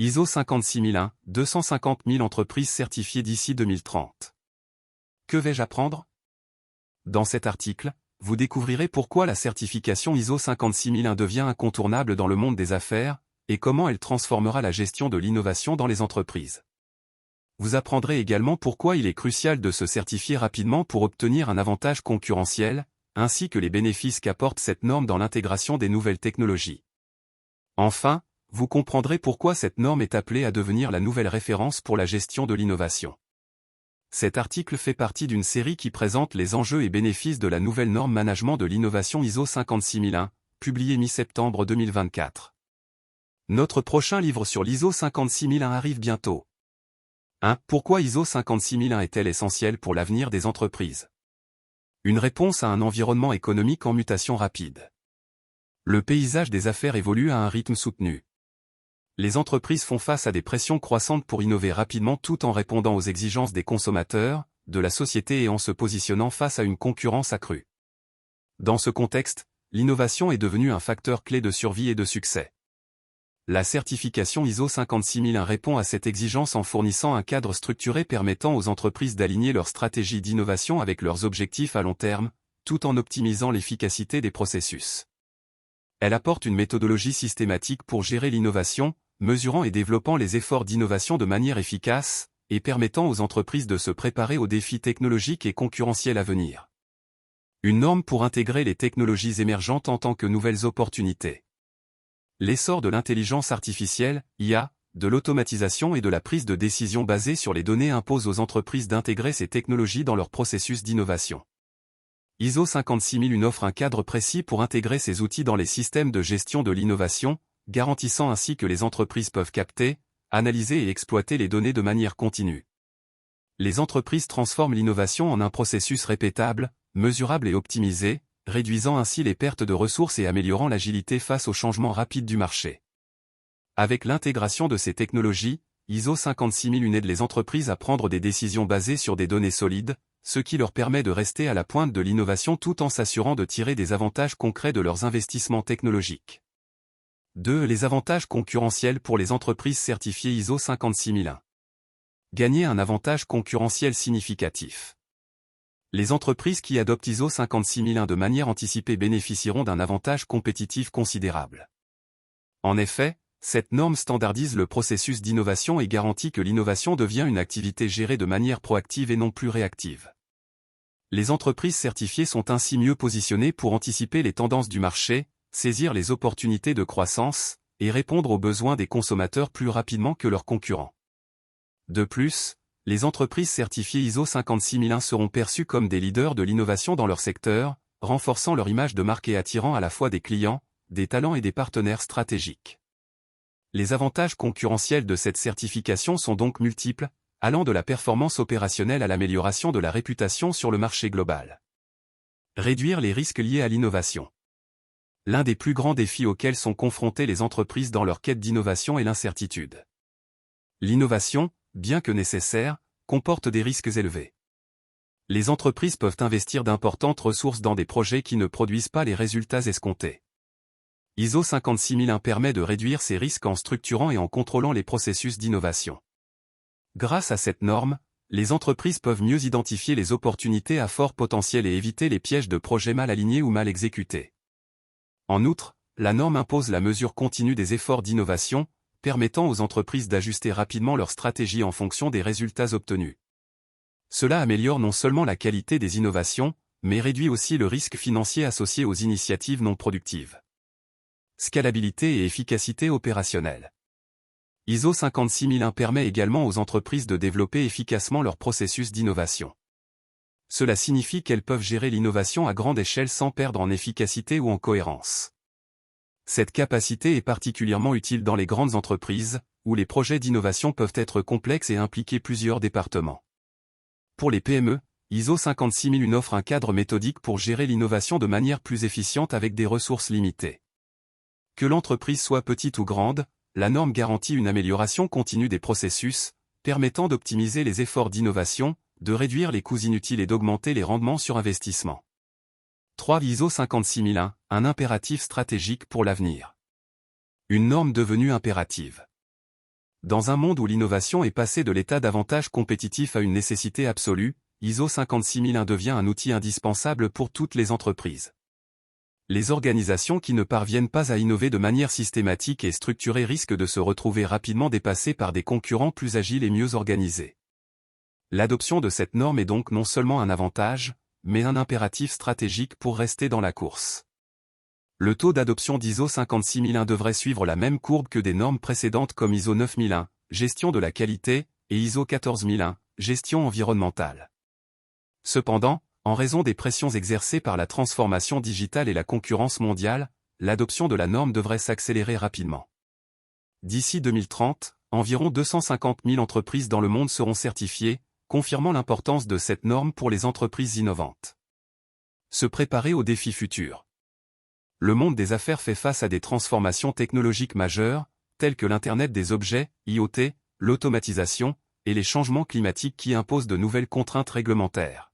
ISO 56001, 250 000 entreprises certifiées d'ici 2030. Que vais-je apprendre? Dans cet article, vous découvrirez pourquoi la certification ISO 56001 devient incontournable dans le monde des affaires, et comment elle transformera la gestion de l'innovation dans les entreprises. Vous apprendrez également pourquoi il est crucial de se certifier rapidement pour obtenir un avantage concurrentiel, ainsi que les bénéfices qu'apporte cette norme dans l'intégration des nouvelles technologies. Enfin, vous comprendrez pourquoi cette norme est appelée à devenir la nouvelle référence pour la gestion de l'innovation. Cet article fait partie d'une série qui présente les enjeux et bénéfices de la nouvelle norme management de l'innovation ISO 56001, publiée mi-septembre 2024. Notre prochain livre sur l'ISO 56001 arrive bientôt. 1. Pourquoi ISO 56001 est-elle essentielle pour l'avenir des entreprises? Une réponse à un environnement économique en mutation rapide. Le paysage des affaires évolue à un rythme soutenu. Les entreprises font face à des pressions croissantes pour innover rapidement tout en répondant aux exigences des consommateurs, de la société et en se positionnant face à une concurrence accrue. Dans ce contexte, l'innovation est devenue un facteur clé de survie et de succès. La certification ISO 56001 répond à cette exigence en fournissant un cadre structuré permettant aux entreprises d'aligner leur stratégie d'innovation avec leurs objectifs à long terme, tout en optimisant l'efficacité des processus. Elle apporte une méthodologie systématique pour gérer l'innovation, mesurant et développant les efforts d'innovation de manière efficace, et permettant aux entreprises de se préparer aux défis technologiques et concurrentiels à venir. Une norme pour intégrer les technologies émergentes en tant que nouvelles opportunités. L'essor de l'intelligence artificielle, IA, de l'automatisation et de la prise de décision basée sur les données impose aux entreprises d'intégrer ces technologies dans leur processus d'innovation. ISO 56001 offre un cadre précis pour intégrer ces outils dans les systèmes de gestion de l'innovation, garantissant ainsi que les entreprises peuvent capter, analyser et exploiter les données de manière continue. Les entreprises transforment l'innovation en un processus répétable, mesurable et optimisé, réduisant ainsi les pertes de ressources et améliorant l'agilité face aux changements rapides du marché. Avec l'intégration de ces technologies, ISO 56001 aide les entreprises à prendre des décisions basées sur des données solides, ce qui leur permet de rester à la pointe de l'innovation tout en s'assurant de tirer des avantages concrets de leurs investissements technologiques. 2. Les avantages concurrentiels pour les entreprises certifiées ISO 56001. Gagner un avantage concurrentiel significatif. Les entreprises qui adoptent ISO 56001 de manière anticipée bénéficieront d'un avantage compétitif considérable. En effet, cette norme standardise le processus d'innovation et garantit que l'innovation devient une activité gérée de manière proactive et non plus réactive. Les entreprises certifiées sont ainsi mieux positionnées pour anticiper les tendances du marché, saisir les opportunités de croissance, et répondre aux besoins des consommateurs plus rapidement que leurs concurrents. De plus, les entreprises certifiées ISO 56001 seront perçues comme des leaders de l'innovation dans leur secteur, renforçant leur image de marque et attirant à la fois des clients, des talents et des partenaires stratégiques. Les avantages concurrentiels de cette certification sont donc multiples, allant de la performance opérationnelle à l'amélioration de la réputation sur le marché global. Réduire les risques liés à l'innovation. L'un des plus grands défis auxquels sont confrontées les entreprises dans leur quête d'innovation est l'incertitude. L'innovation, bien que nécessaire, comporte des risques élevés. Les entreprises peuvent investir d'importantes ressources dans des projets qui ne produisent pas les résultats escomptés. ISO 56001 permet de réduire ces risques en structurant et en contrôlant les processus d'innovation. Grâce à cette norme, les entreprises peuvent mieux identifier les opportunités à fort potentiel et éviter les pièges de projets mal alignés ou mal exécutés. En outre, la norme impose la mesure continue des efforts d'innovation, permettant aux entreprises d'ajuster rapidement leur stratégie en fonction des résultats obtenus. Cela améliore non seulement la qualité des innovations, mais réduit aussi le risque financier associé aux initiatives non productives. Scalabilité et efficacité opérationnelle. ISO 56001 permet également aux entreprises de développer efficacement leur processus d'innovation. Cela signifie qu'elles peuvent gérer l'innovation à grande échelle sans perdre en efficacité ou en cohérence. Cette capacité est particulièrement utile dans les grandes entreprises, où les projets d'innovation peuvent être complexes et impliquer plusieurs départements. Pour les PME, ISO 56001 offre un cadre méthodique pour gérer l'innovation de manière plus efficiente avec des ressources limitées. Que l'entreprise soit petite ou grande, la norme garantit une amélioration continue des processus, permettant d'optimiser les efforts d'innovation, de réduire les coûts inutiles et d'augmenter les rendements sur investissement. 3. ISO 56001, un impératif stratégique pour l'avenir. Une norme devenue impérative. Dans un monde où l'innovation est passée de l'état d'avantage compétitif à une nécessité absolue, ISO 56001 devient un outil indispensable pour toutes les entreprises. Les organisations qui ne parviennent pas à innover de manière systématique et structurée risquent de se retrouver rapidement dépassées par des concurrents plus agiles et mieux organisés. L'adoption de cette norme est donc non seulement un avantage, mais un impératif stratégique pour rester dans la course. Le taux d'adoption d'ISO 56001 devrait suivre la même courbe que des normes précédentes comme ISO 9001, gestion de la qualité, et ISO 14001, gestion environnementale. Cependant, en raison des pressions exercées par la transformation digitale et la concurrence mondiale, l'adoption de la norme devrait s'accélérer rapidement. D'ici 2030, environ 250 000 entreprises dans le monde seront certifiées, confirmant l'importance de cette norme pour les entreprises innovantes. Se préparer aux défis futurs. Le monde des affaires fait face à des transformations technologiques majeures, telles que l'Internet des objets, IoT, l'automatisation, et les changements climatiques qui imposent de nouvelles contraintes réglementaires.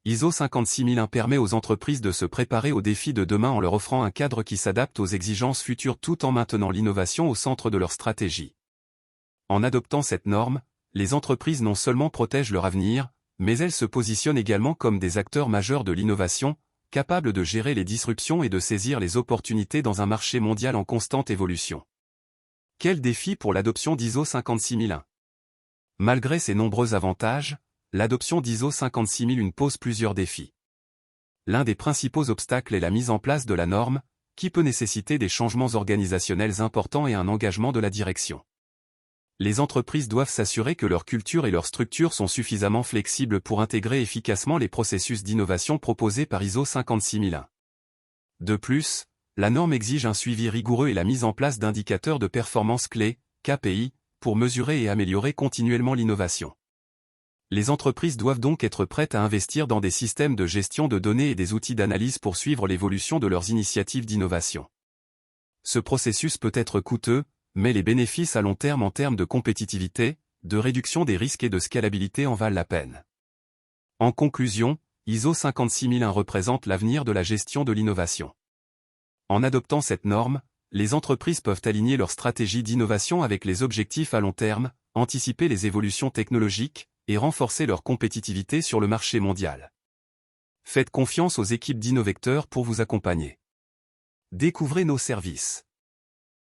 ISO 56001 permet aux entreprises de se préparer aux défis de demain en leur offrant un cadre qui s'adapte aux exigences futures tout en maintenant l'innovation au centre de leur stratégie. En adoptant cette norme, les entreprises non seulement protègent leur avenir, mais elles se positionnent également comme des acteurs majeurs de l'innovation, capables de gérer les disruptions et de saisir les opportunités dans un marché mondial en constante évolution. Quel défi pour l'adoption d'ISO 56001 ? Malgré ses nombreux avantages, l'adoption d'ISO 56001 pose plusieurs défis. L'un des principaux obstacles est la mise en place de la norme, qui peut nécessiter des changements organisationnels importants et un engagement de la direction. Les entreprises doivent s'assurer que leur culture et leur structure sont suffisamment flexibles pour intégrer efficacement les processus d'innovation proposés par ISO 56001. De plus, la norme exige un suivi rigoureux et la mise en place d'indicateurs de performance clés, KPI, pour mesurer et améliorer continuellement l'innovation. Les entreprises doivent donc être prêtes à investir dans des systèmes de gestion de données et des outils d'analyse pour suivre l'évolution de leurs initiatives d'innovation. Ce processus peut être coûteux, mais les bénéfices à long terme en termes de compétitivité, de réduction des risques et de scalabilité en valent la peine. En conclusion, ISO 56001 représente l'avenir de la gestion de l'innovation. En adoptant cette norme, les entreprises peuvent aligner leur stratégie d'innovation avec les objectifs à long terme, anticiper les évolutions technologiques, et renforcer leur compétitivité sur le marché mondial. Faites confiance aux équipes d'innovateurs pour vous accompagner. Découvrez nos services.